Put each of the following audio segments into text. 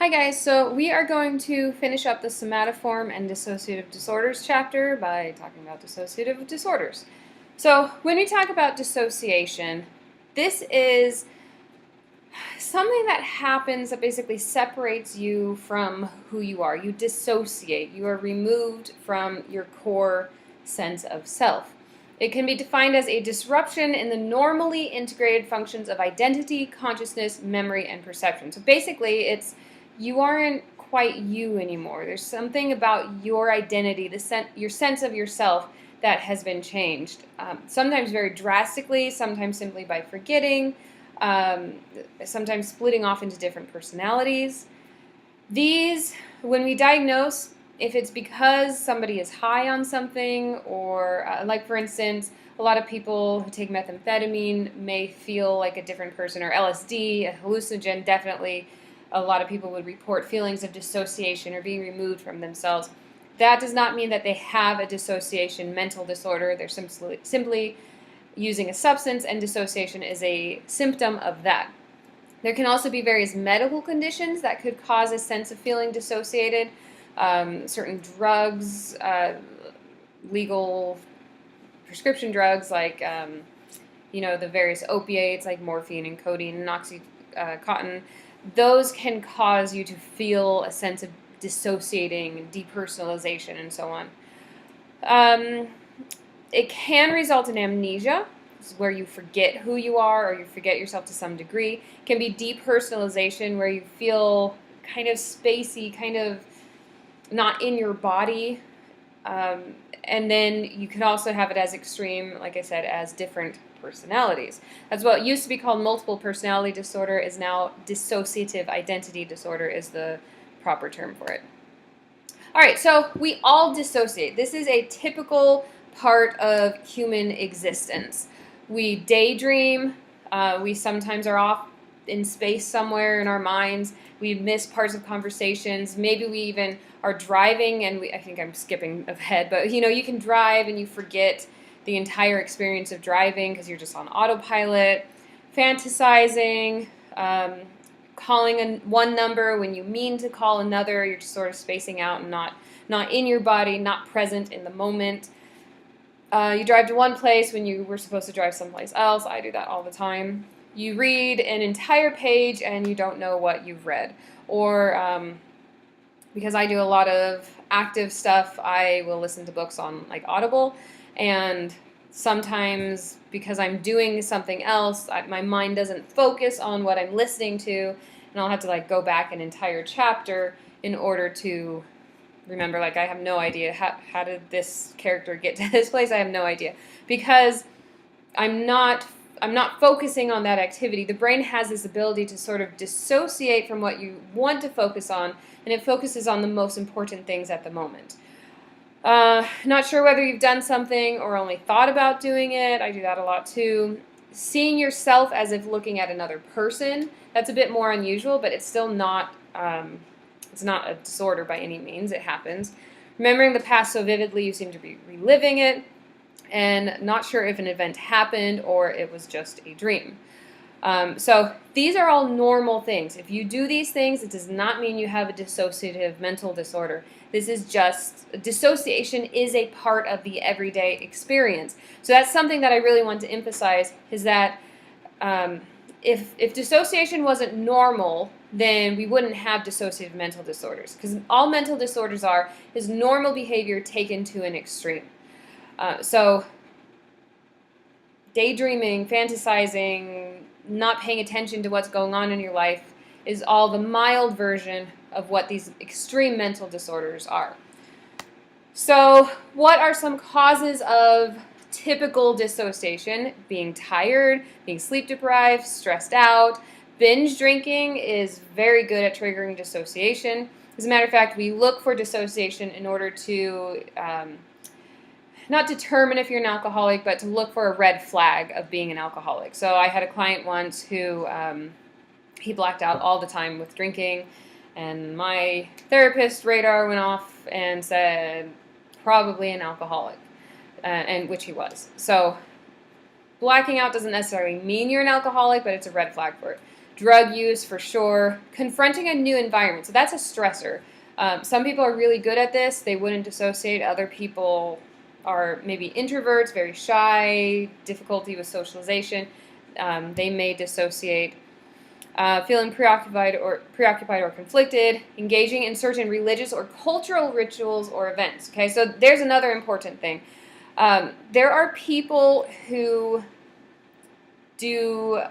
Hi guys, so we are going to finish up the somatoform and dissociative disorders chapter by talking about dissociative disorders. So when we talk about dissociation, this is something that happens that basically separates you from who you are. You dissociate. You are removed from your core sense of self. It can be defined as a disruption in the normally integrated functions of identity, consciousness, memory, and perception. So basically, you aren't quite you anymore. There's something about your identity, your sense of yourself that has been changed. Sometimes very drastically, sometimes simply by forgetting, sometimes splitting off into different personalities. These, when we diagnose, if it's because somebody is high on something, or like for instance, a lot of people who take methamphetamine may feel like a different person, or LSD, a hallucinogen, definitely a lot of people would report feelings of dissociation or being removed from themselves. That does not mean that they have a dissociation mental disorder. They're simply using a substance, and dissociation is a symptom of that. There can also be various medical conditions that could cause a sense of feeling dissociated. Certain drugs, legal prescription drugs like the various opiates like morphine and codeine and oxycontin, those can cause you to feel a sense of dissociating, depersonalization, and so on. It can result in amnesia, where you forget who you are or you forget yourself to some degree. It can be depersonalization, where you feel kind of spacey, kind of not in your body. And then you can also have it as extreme, like I said, as different personalities. That's what used to be called multiple personality disorder is now dissociative identity disorder is the proper term for it. All right, so we all dissociate. This is a typical part of human existence. We daydream. We sometimes are off in space somewhere in our minds. We miss parts of conversations. Maybe we even are driving, and I think I'm skipping ahead, but you can drive and you forget the entire experience of driving because you're just on autopilot, fantasizing, calling one number when you mean to call another. You're just sort of spacing out and not in your body, not present in the moment. You drive to one place when you were supposed to drive someplace else. I do that all the time. You read an entire page and you don't know what you've read. Or because I do a lot of active stuff, I will listen to books on like Audible. And sometimes because I'm doing something else, my mind doesn't focus on what I'm listening to. And I'll have to go back an entire chapter in order to remember, I have no idea how did this character get to this place. I have no idea because I'm not focusing on that activity. The brain has this ability to sort of dissociate from what you want to focus on, and it focuses on the most important things at the moment. Not sure whether you've done something or only thought about doing it. I do that a lot too. Seeing yourself as if looking at another person, that's a bit more unusual, but it's still not, it's not a disorder by any means. It happens. Remembering the past so vividly, you seem to be reliving it, and not sure if an event happened or it was just a dream. So these are all normal things. If you do these things, it does not mean you have a dissociative mental disorder. This is just, dissociation is a part of the everyday experience. So that's something that I really want to emphasize, is that if dissociation wasn't normal, then we wouldn't have dissociative mental disorders. Because all mental disorders is normal behavior taken to an extreme. So daydreaming, fantasizing, not paying attention to what's going on in your life is all the mild version of what these extreme mental disorders are. So what are some causes of typical dissociation? Being tired, being sleep deprived, stressed out. Binge drinking is very good at triggering dissociation. As a matter of fact, we look for dissociation in order to not determine if you're an alcoholic, but to look for a red flag of being an alcoholic. So I had a client once who he blacked out all the time with drinking, and my therapist radar went off and said probably an alcoholic, and which he was. So blacking out doesn't necessarily mean you're an alcoholic, but it's a red flag for it. Drug use, for sure. Confronting a new environment. So that's a stressor. Some people are really good at this. They wouldn't dissociate. Other people are maybe introverts, very shy, difficulty with socialization. They may dissociate. Feeling preoccupied or conflicted, engaging in certain religious or cultural rituals or events. Okay, so there's another important thing. There are people who do,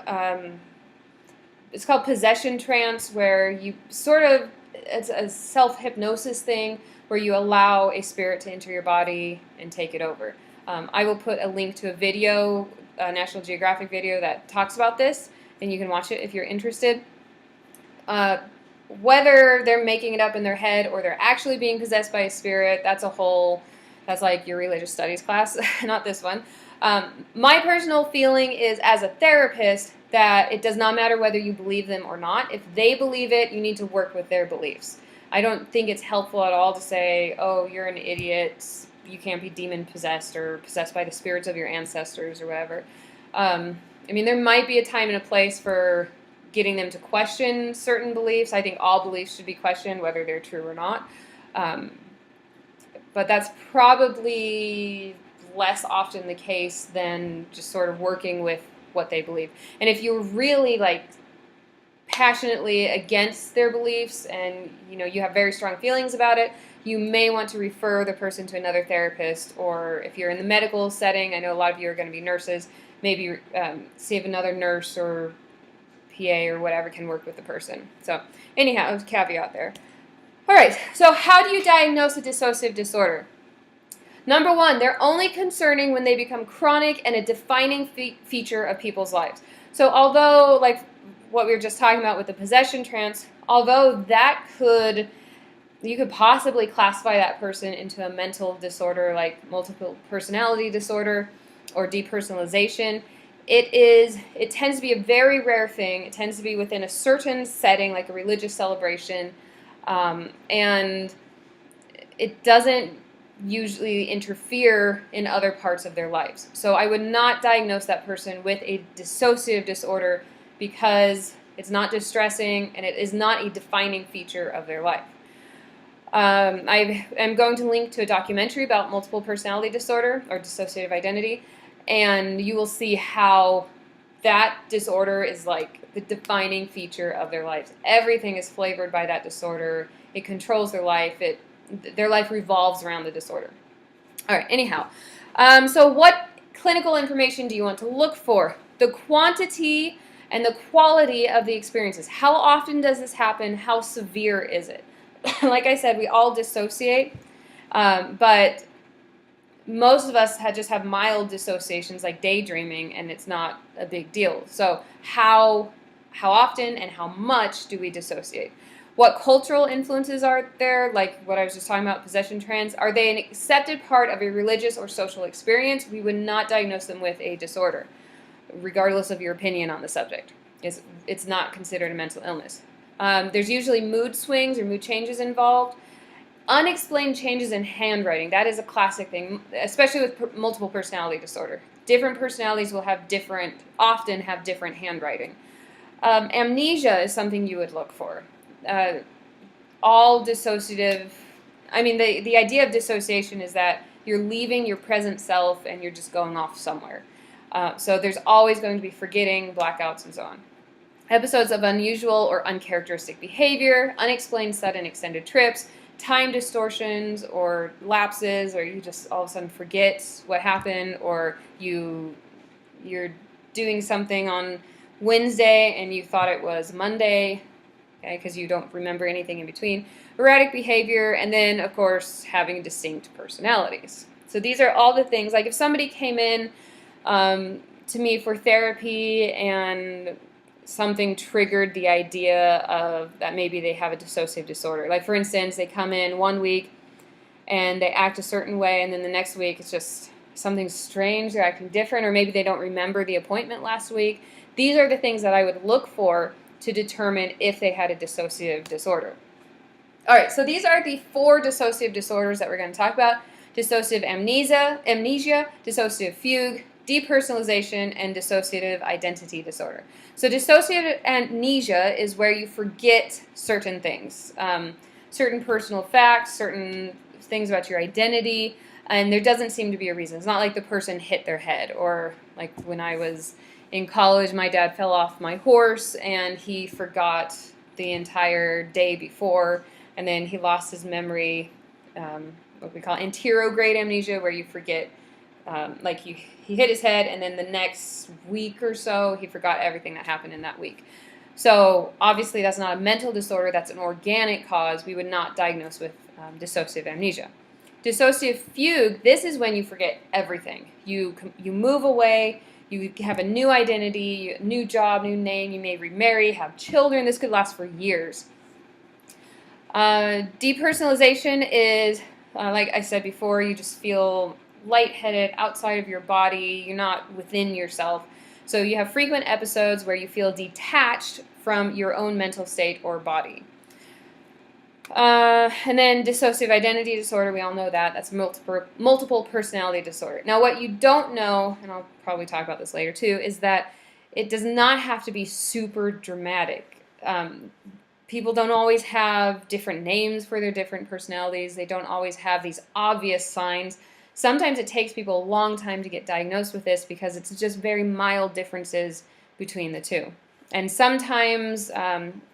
it's called possession trance, where you sort of, it's a self-hypnosis thing where you allow a spirit to enter your body and take it over. I will put a link to a video, a National Geographic video that talks about this, and you can watch it if you're interested. Whether they're making it up in their head or they're actually being possessed by a spirit, that's like your religious studies class, not this one. My personal feeling is, as a therapist, that it does not matter whether you believe them or not. If they believe it, you need to work with their beliefs. I don't think it's helpful at all to say, oh, you're an idiot, you can't be demon-possessed or possessed by the spirits of your ancestors or whatever. I mean, there might be a time and a place for getting them to question certain beliefs. I think all beliefs should be questioned, whether they're true or not. But that's probably less often the case than just sort of working with what they believe. And if you're really like passionately against their beliefs and you have very strong feelings about it, you may want to refer the person to another therapist, or if you're in the medical setting, I know a lot of you are going to be nurses, maybe see if another nurse or PA or whatever can work with the person. So anyhow, caveat there. All right, so how do you diagnose a dissociative disorder? Number one, they're only concerning when they become chronic and a defining feature of people's lives. So although, like what we were just talking about with the possession trance, although you could possibly classify that person into a mental disorder like multiple personality disorder or depersonalization, it tends to be a very rare thing. It tends to be within a certain setting, like a religious celebration, and it doesn't usually interfere in other parts of their lives. So I would not diagnose that person with a dissociative disorder because it's not distressing and it is not a defining feature of their life. I am going to link to a documentary about multiple personality disorder or dissociative identity, and you will see how that disorder is like the defining feature of their lives. Everything is flavored by that disorder. It controls their life. Their life revolves around the disorder. All right, anyhow. So what clinical information do you want to look for? The quantity and the quality of the experiences. How often does this happen? How severe is it? Like I said, we all dissociate, but most of us just have mild dissociations like daydreaming, and it's not a big deal. So how often and how much do we dissociate? What cultural influences are there, like what I was just talking about, possession trance? Are they an accepted part of a religious or social experience? We would not diagnose them with a disorder, regardless of your opinion on the subject. It's not considered a mental illness. There's usually mood swings or mood changes involved. Unexplained changes in handwriting, that is a classic thing, especially with multiple personality disorder. Different personalities will often have different handwriting. Amnesia is something you would look for. All dissociative, the idea of dissociation is that you're leaving your present self and you're just going off somewhere. So there's always going to be forgetting, blackouts, and so on. Episodes of unusual or uncharacteristic behavior, unexplained sudden extended trips, time distortions or lapses, or you just all of a sudden forget what happened, or you're doing something on Wednesday and you thought it was Monday, okay, because you don't remember anything in between. Erratic behavior, and then, of course, having distinct personalities. So these are all the things, like if somebody came in to me for therapy and something triggered the idea of that maybe they have a dissociative disorder. Like, for instance, they come in one week and they act a certain way, and then the next week it's just something strange, they're acting different, or maybe they don't remember the appointment last week. These are the things that I would look for to determine if they had a dissociative disorder. All right, so these are the 4 dissociative disorders that we're going to talk about. Dissociative amnesia, dissociative fugue, depersonalization, and dissociative identity disorder. So dissociative amnesia is where you forget certain things, certain personal facts, certain things about your identity, and there doesn't seem to be a reason. It's not like the person hit their head, or like when I was in college, my dad fell off my horse and he forgot the entire day before, and then he lost his memory, what we call anterograde amnesia, where you forget, he hit his head, and then the next week or so, he forgot everything that happened in that week. So obviously that's not a mental disorder, that's an organic cause. We would not diagnose with dissociative amnesia. Dissociative fugue, this is when you forget everything. You move away, you have a new identity, new job, new name, you may remarry, have children. This could last for years. Depersonalization is, like I said before, you just feel lightheaded, outside of your body, you're not within yourself. So you have frequent episodes where you feel detached from your own mental state or body. And then dissociative identity disorder, we all know that. That's multiple personality disorder. Now what you don't know, and I'll probably talk about this later too, is that it does not have to be super dramatic. People don't always have different names for their different personalities. They don't always have these obvious signs. Sometimes it takes people a long time to get diagnosed with this because it's just very mild differences between the two. And sometimes,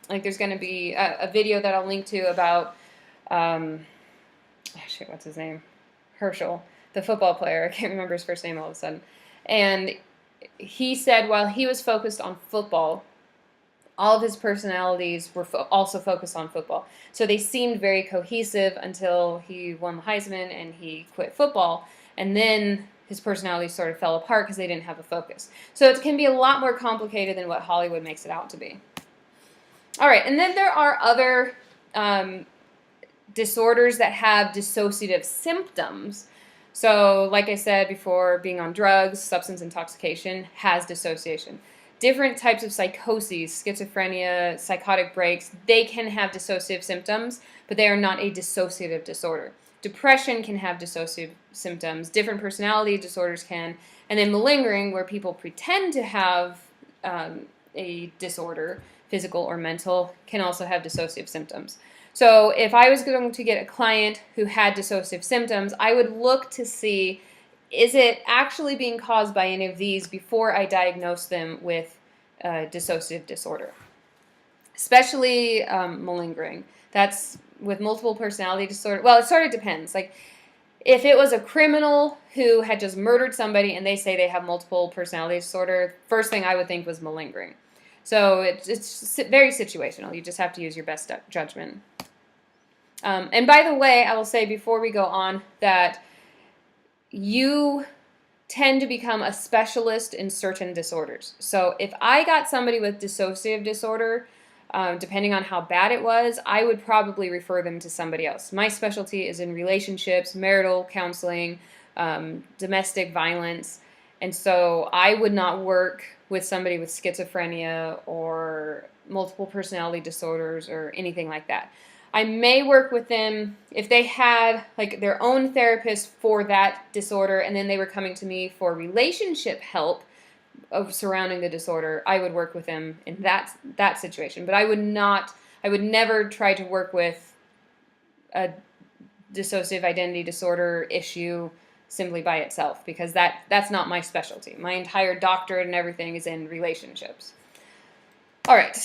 there's going to be a video that I'll link to about, what's his name? Herschel, the football player. I can't remember his first name all of a sudden. And he said while he was focused on football, all of his personalities were also focused on football. So they seemed very cohesive until he won the Heisman and he quit football. And then his personality sort of fell apart because they didn't have a focus. So it can be a lot more complicated than what Hollywood makes it out to be. All right, and then there are other disorders that have dissociative symptoms. So like I said before, being on drugs, substance intoxication has dissociation. Different types of psychoses, schizophrenia, psychotic breaks, they can have dissociative symptoms, but they are not a dissociative disorder. Depression can have dissociative symptoms, different personality disorders can, and then malingering, where people pretend to have a disorder, physical or mental, can also have dissociative symptoms. So if I was going to get a client who had dissociative symptoms, I would look to see, is it actually being caused by any of these before I diagnose them with dissociative disorder? Especially malingering. That's with multiple personality disorder. Well, it sort of depends. Like, if it was a criminal who had just murdered somebody and they say they have multiple personality disorder, first thing I would think was malingering. So it's very situational. You just have to use your best judgment. And by the way, I will say before we go on that you tend to become a specialist in certain disorders. So if I got somebody with dissociative disorder, depending on how bad it was, I would probably refer them to somebody else. My specialty is in relationships, marital counseling, domestic violence, and so I would not work with somebody with schizophrenia or multiple personality disorders or anything like that. I may work with them if they had like their own therapist for that disorder and then they were coming to me for relationship help of surrounding the disorder. I would work with them in that situation, but I would never try to work with a dissociative identity disorder issue simply by itself, because that's not my specialty. My entire doctorate and everything is in relationships. All right.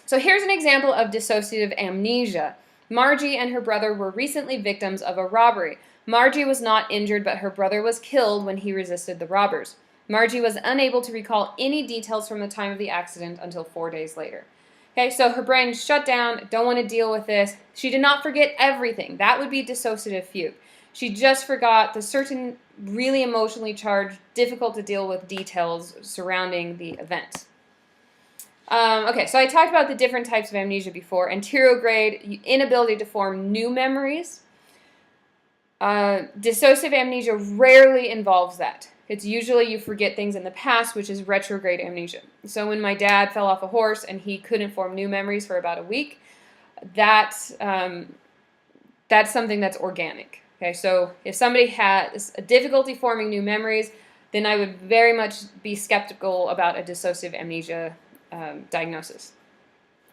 So here's an example of dissociative amnesia. Margie and her brother were recently victims of a robbery. Margie was not injured, but her brother was killed when he resisted the robbers. Margie was unable to recall any details from the time of the accident until 4 days later. Okay, so her brain shut down, don't want to deal with this. She did not forget everything. That would be dissociative fugue. She just forgot the certain really emotionally charged, difficult to deal with details surrounding the event. Okay, so I talked about the different types of amnesia before. Anterograde, inability to form new memories. Dissociative amnesia rarely involves that. It's usually you forget things in the past, which is retrograde amnesia. So when my dad fell off a horse and he couldn't form new memories for about a week, that's something that's organic. Okay, so if somebody has a difficulty forming new memories, then I would very much be skeptical about a dissociative amnesia diagnosis.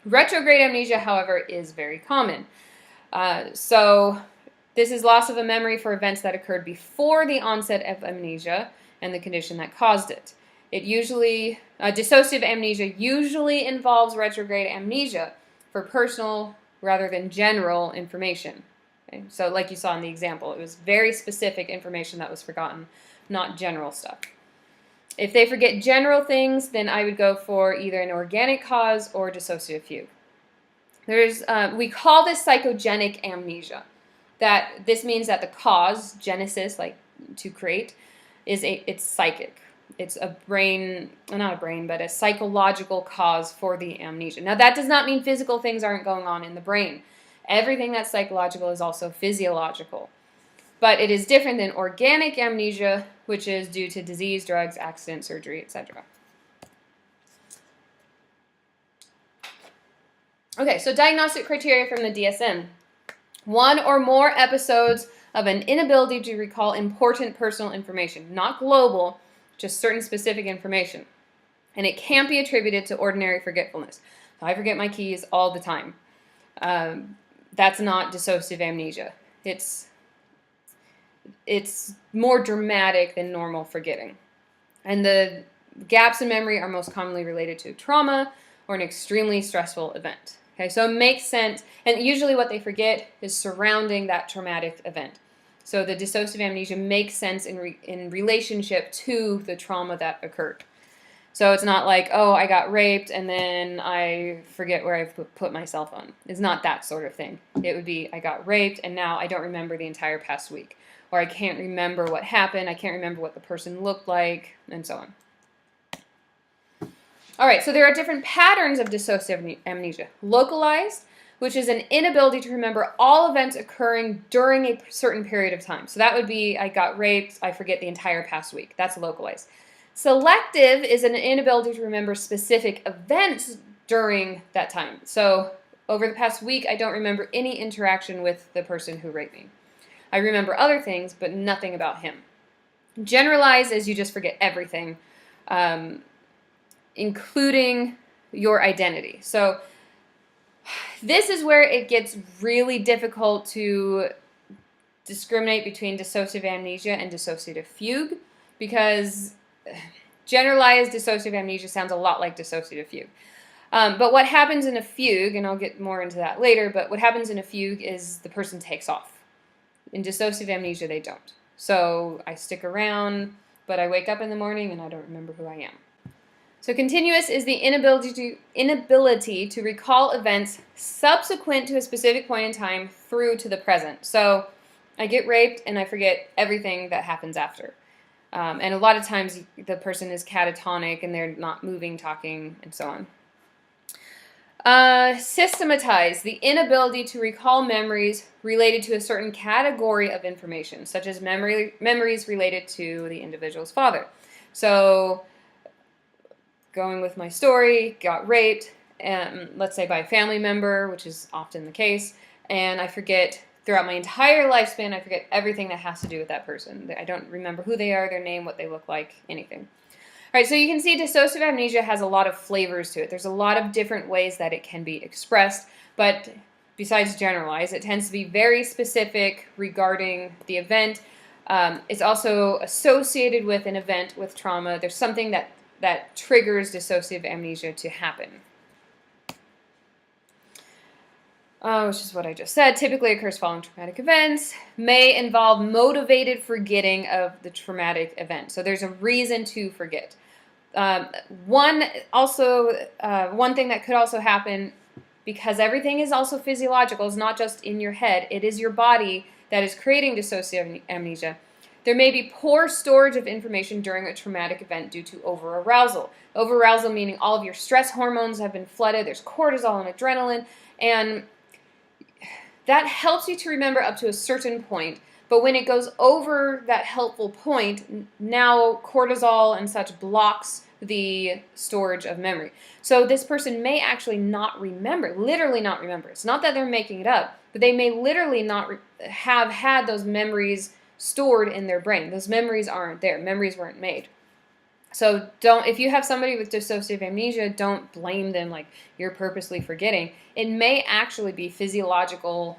Retrograde amnesia, however, is very common. So this is loss of a memory for events that occurred before the onset of amnesia and the condition that caused it. Dissociative amnesia usually involves retrograde amnesia for personal rather than general information. Okay? So like you saw in the example, it was very specific information that was forgotten, not general stuff. If they forget general things, then I would go for either an organic cause or dissociative fugue. We call this psychogenic amnesia. This means that the cause, genesis, like to create, it's psychic. It's a psychological cause for the amnesia. Now that does not mean physical things aren't going on in the brain. Everything that's psychological is also physiological. But it is different than organic amnesia, which is due to disease, drugs, accident, surgery, etc. Okay, so diagnostic criteria from the DSM. 1 or more episodes of an inability to recall important personal information, not global, just certain specific information. And it can't be attributed to ordinary forgetfulness. I forget my keys all the time. That's not dissociative amnesia. It's more dramatic than normal forgetting. And the gaps in memory are most commonly related to trauma or an extremely stressful event. Okay, so it makes sense, and usually what they forget is surrounding that traumatic event. So the dissociative amnesia makes sense in relationship to the trauma that occurred. So it's not like, oh, I got raped and then I forget where I put my cell phone. It's not that sort of thing. It would be, I got raped and now I don't remember the entire past week. Or I can't remember what happened, I can't remember what the person looked like, and so on. All right, so there are different patterns of dissociative amnesia. Localized, which is an inability to remember all events occurring during a certain period of time. So that would be, I got raped, I forget the entire past week. That's localized. Selective is an inability to remember specific events during that time. So over the past week, I don't remember any interaction with the person who raped me. I remember other things, but nothing about him. Generalized is you just forget everything, including your identity. So this is where it gets really difficult to discriminate between dissociative amnesia and dissociative fugue, because generalized dissociative amnesia sounds a lot like dissociative fugue. But what happens in a fugue, and I'll get more into that later, but what happens in a fugue is the person takes off. In dissociative amnesia, they don't. So I stick around, but I wake up in the morning and I don't remember who I am. So continuous is the inability to recall events subsequent to a specific point in time through to the present. So I get raped and I forget everything that happens after. And a lot of times the person is catatonic and they're not moving, talking, and so on. Systematize, the inability to recall memories related to a certain category of information, such as memories related to the individual's father. So, going with my story, got raped, let's say by a family member, which is often the case, and I forget, throughout my entire lifespan, I forget everything that has to do with that person. I don't remember who they are, their name, what they look like, anything. All right, so you can see dissociative amnesia has a lot of flavors to it. There's a lot of different ways that it can be expressed, but besides generalized, it tends to be very specific regarding the event. It's also associated with an event with trauma. There's something that triggers dissociative amnesia to happen. Which is what I just said. Typically occurs following traumatic events. May involve motivated forgetting of the traumatic event. So there's a reason to forget. One thing that could also happen, because everything is also physiological, it's not just in your head, it is your body that is creating dissociative amnesia. There may be poor storage of information during a traumatic event due to over-arousal. Over-arousal meaning all of your stress hormones have been flooded, there's cortisol and adrenaline, and that helps you to remember up to a certain point. But when it goes over that helpful point, now cortisol and such blocks the storage of memory. So this person may actually not remember, literally not remember. It's not that they're making it up, but they may literally not have had those memories stored in their brain. Those memories aren't there. Memories weren't made. So if you have somebody with dissociative amnesia, don't blame them like you're purposely forgetting. It may actually be physiological,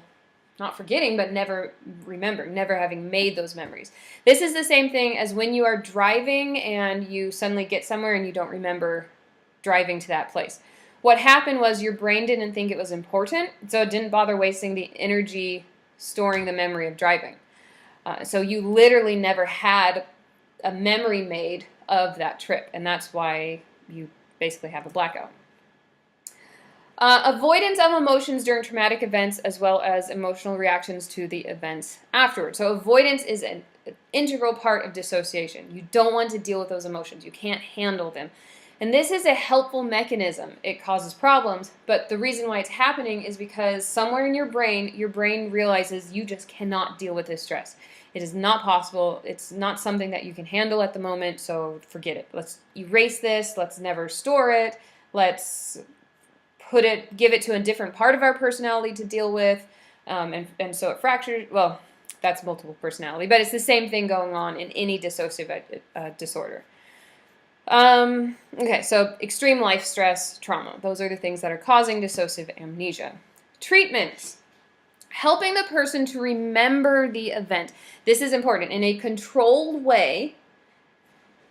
not forgetting, but never remembering, never having made those memories. This is the same thing as when you are driving and you suddenly get somewhere and you don't remember driving to that place. What happened was your brain didn't think it was important, so it didn't bother wasting the energy storing the memory of driving. So you literally never had a memory made of that trip, and that's why you basically have a blackout. Avoidance of emotions during traumatic events as well as emotional reactions to the events afterwards. So avoidance is an integral part of dissociation. You don't want to deal with those emotions. You can't handle them. And this is a helpful mechanism. It causes problems, but the reason why it's happening is because somewhere in your brain realizes you just cannot deal with this stress. It is not possible. It's not something that you can handle at the moment, so forget it. Let's erase this. Let's never store it. Let's give it to a different part of our personality to deal with, and so it fractures. Well, that's multiple personality, but it's the same thing going on in any dissociative disorder. Okay, so extreme life stress, trauma. Those are the things that are causing dissociative amnesia. Treatments. Helping the person to remember the event. This is important in a controlled way.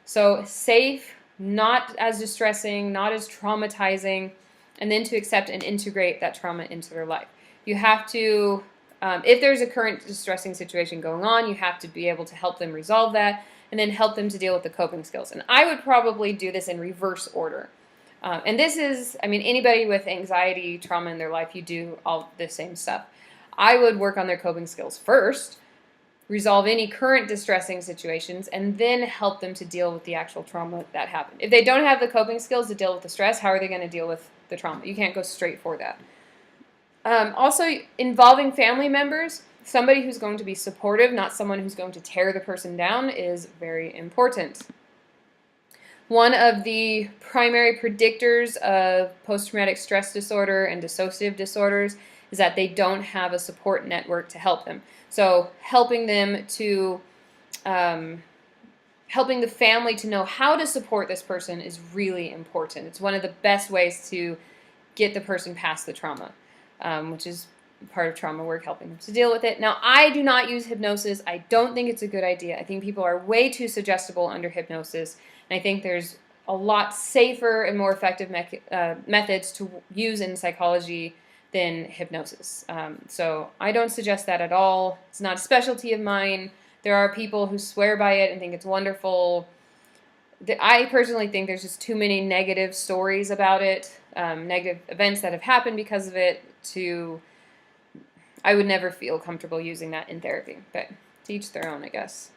So safe, not as distressing, not as traumatizing, and then to accept and integrate that trauma into their life. You have to, if there's a current distressing situation going on, you have to be able to help them resolve that and then help them to deal with the coping skills. And I would probably do this in reverse order. And this is, anybody with anxiety, trauma in their life, you do all the same stuff. I would work on their coping skills first, resolve any current distressing situations, and then help them to deal with the actual trauma that happened. If they don't have the coping skills to deal with the stress, how are they going to deal with the trauma? You can't go straight for that. Also, involving family members, somebody who's going to be supportive, not someone who's going to tear the person down, is very important. One of the primary predictors of post-traumatic stress disorder and dissociative disorders is that they don't have a support network to help them. So helping them to, helping the family to know how to support this person is really important. It's one of the best ways to get the person past the trauma, which is part of trauma work, helping them to deal with it. Now, I do not use hypnosis. I don't think it's a good idea. I think people are way too suggestible under hypnosis, and I think there's a lot safer and more effective methods to use in psychology than hypnosis. So I don't suggest that at all. It's not a specialty of mine. There are people who swear by it and think it's wonderful. I personally think there's just too many negative stories about it, negative events that have happened because of it, I would never feel comfortable using that in therapy. But to each their own, I guess.